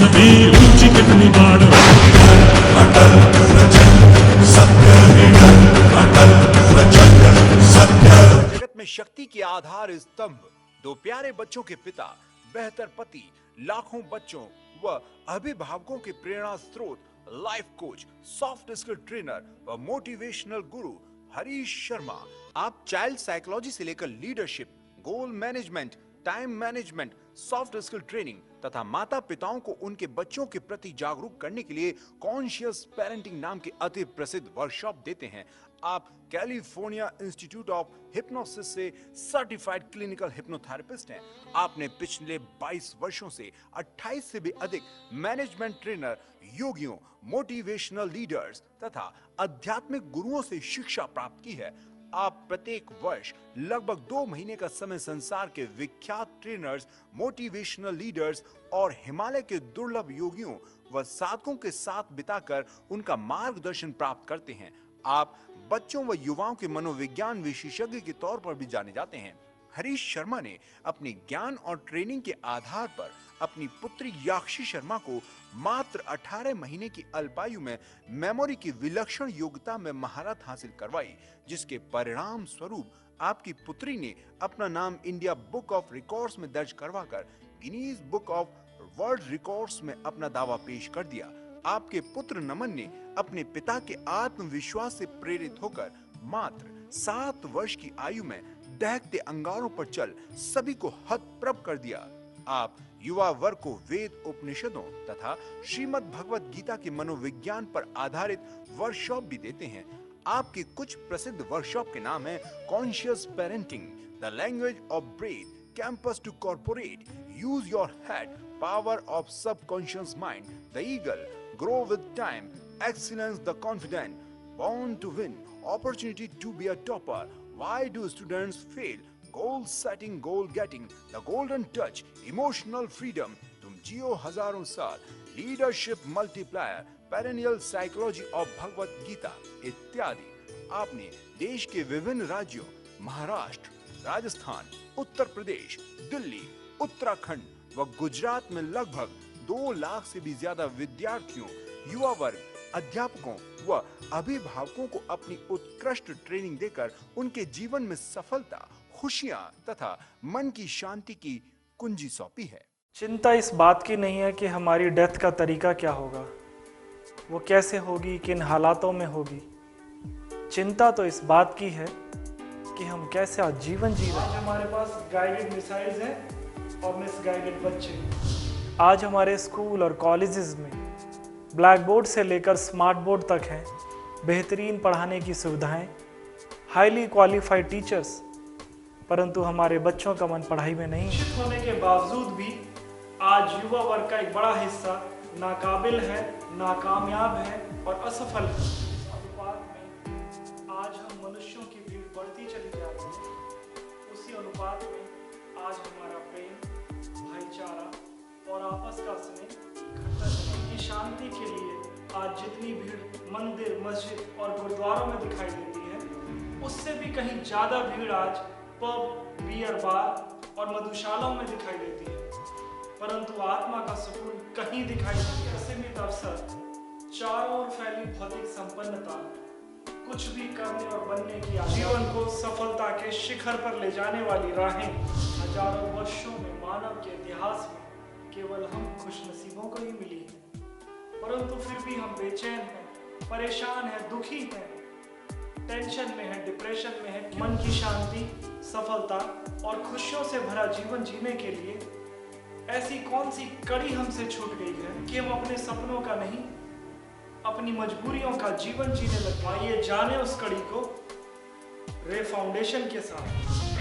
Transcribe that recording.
सभी ऊंची कितनी बाढ़। अटल प्रचंड सत्य निडर, अटल प्रचंड सत्य। जगत में शक्ति के आधार स्तंभ, दो प्यारे बच्चों के पिता, बेहतर पति, लाखों बच्चों व अभिभावकों के प्रेरणा स्रोत, life coach, soft skill trainer व मोटिवेशनल गुरु हरीश शर्मा। आप चाइल्ड साइकोलॉजी से लेकर leadership, goal management, time management, soft skill training तथा माता पिताओं को उनके बच्चों के प्रति जागरूक करने के लिए कॉन्शियस पेरेंटिंग नाम के अति प्रसिद्ध वर्कशॉप देते हैं। आप कैलिफोर्निया इंस्टीट्यूट ऑफ हिप्नोसिस से सर्टिफाइड क्लिनिकल हिप्नोथेरेपिस्ट हैं। आपने पिछले 22 वर्षों से 28 से भी अधिक मैनेजमेंट ट्रेनर, योगियों, मोटिवेशनल लीडर्स तथा आध्यात्मिक गुरुओं से शिक्षा प्राप्त की है। आप प्रत्येक वर्ष लगभग 2 महीने का समय संसार के विख्यात ट्रेनर्स, मोटिवेशनल लीडर्स और हिमालय के दुर्लभ योगियों व साधकों के साथ बिताकर उनका मार्गदर्शन प्राप्त करते हैं। आप बच्चों व युवाओं के मनोविज्ञान विशेषज्ञ के तौर पर भी जाने जाते हैं। हरीश शर्मा ने अपने ज्ञान और ट्रेनिंग के आधार पर अपनी पुत्री याक्षी शर्मा को मात्र 18 महीने की अल्पायु में मेमोरी की विलक्षण योग्यता में महारत हासिल करवाई, जिसके परिणाम स्वरूप आपकी पुत्री ने अपना नाम इंडिया बुक ऑफ रिकॉर्ड्स में दर्ज करवाकर Guinness book of world records में अपना दावा पेश कर दिया। आपके पुत्र नमन ने अपने पिता के आत्मविश्वास से प्रेरित होकर मात्र 7 वर्ष की आयु में दहकते अंगारों पर चल सभी को हतप्रभ कर दिया। आप युवा वर्ग को वेद उपनिषदों तथा श्रीमद् भगवत गीता के मनोविज्ञान पर आधारित वर्कशॉप भी देते हैं। आपके कुछ प्रसिद्ध वर्कशॉप के नाम है conscious parenting, the language of breath, campus to corporate, use your head, power of subconscious mind, the eagle, grow with time, excellence the confident, born to win, opportunity to be a topper, why do students fail, goal setting, goal getting, the golden touch, emotional freedom, तुम जियो हजारों साल, leadership multiplier, perennial psychology of Bhagavad Gita इत्यादि। आपने देश के विभिन्न राज्यों महाराष्ट्र, राजस्थान, उत्तर प्रदेश, दिल्ली, उत्तराखंड व गुजरात में लगभग 2 लाख से भी ज्यादा विद्यार्थियों, युवा वर्ग, अध्यापकों व अभिभावकों को अपनी उत्कृष्ट ट्रेनिंग देकर उनके जीवन में सफलता, खुशियां तथा मन की शांति की कुंजी सौंपी है। चिंता इस बात की नहीं है कि हमारी डेथ का तरीका क्या होगा, वो कैसे होगी, किन हालातों में होगी। चिंता तो इस बात की है कि हम कैसे आज जीवन जी रहे हैं। आज हमारे पास गाइडेड मिसाइल्स हैं और मिसगाइडेड बच्चे। आज हमारे स्कूल और कॉलेजेस में ब्लैक बोर्ड से लेकर स्मार्ट बोर्ड तक हैं, बेहतरीन पढ़ाने की सुविधाएं, हाईली क्वालिफाइड टीचर्स, परंतु हमारे बच्चों का मन पढ़ाई में नहीं। शिक्षित होने के बावजूद भी आज युवा वर्ग का एक बड़ा हिस्सा नाकाबिल है, नाकामयाब है और असफल है। इस अनुपात में आज हम मनुष्यों की भीड़ बढ़ती चली जा रही है। उसी अनुपात में आज हमारा प्रेम, भाईचारा और आपस का स्नेह घटता की शांति के लिए आज जितनी भीड़ मंदिर, मस्जिद और गुरुद्वारों में दिखाई देती है, उससे भी कहीं ज्यादा भीड़ आज पब, बियर बार और मधुशालाओं में दिखाई देती है। परंतु आत्मा का सुकून कहीं दिखाई नहीं देता। सीमित अवसर, चारों ओर फैली भौतिक संपन्नता, कुछ भी करने और बनने की जीवन को सफलता के शिखर पर ले जाने वाली राहें हजारों वर्षों में मानव के इतिहास में केवल हम खुशनसीबों को ही मिली है। परंतु फिर भी हम बेचैन हैं, परेशान हैं, दुखी हैं, टेंशन में है, डिप्रेशन में है। मन की शांति, सफलता और खुशियों से भरा जीवन जीने के लिए ऐसी कौन सी कड़ी हमसे छूट गई है कि हम अपने सपनों का नहीं, अपनी मजबूरियों का जीवन जीने लगे। आइए जाने उस कड़ी को रे फाउंडेशन के साथ।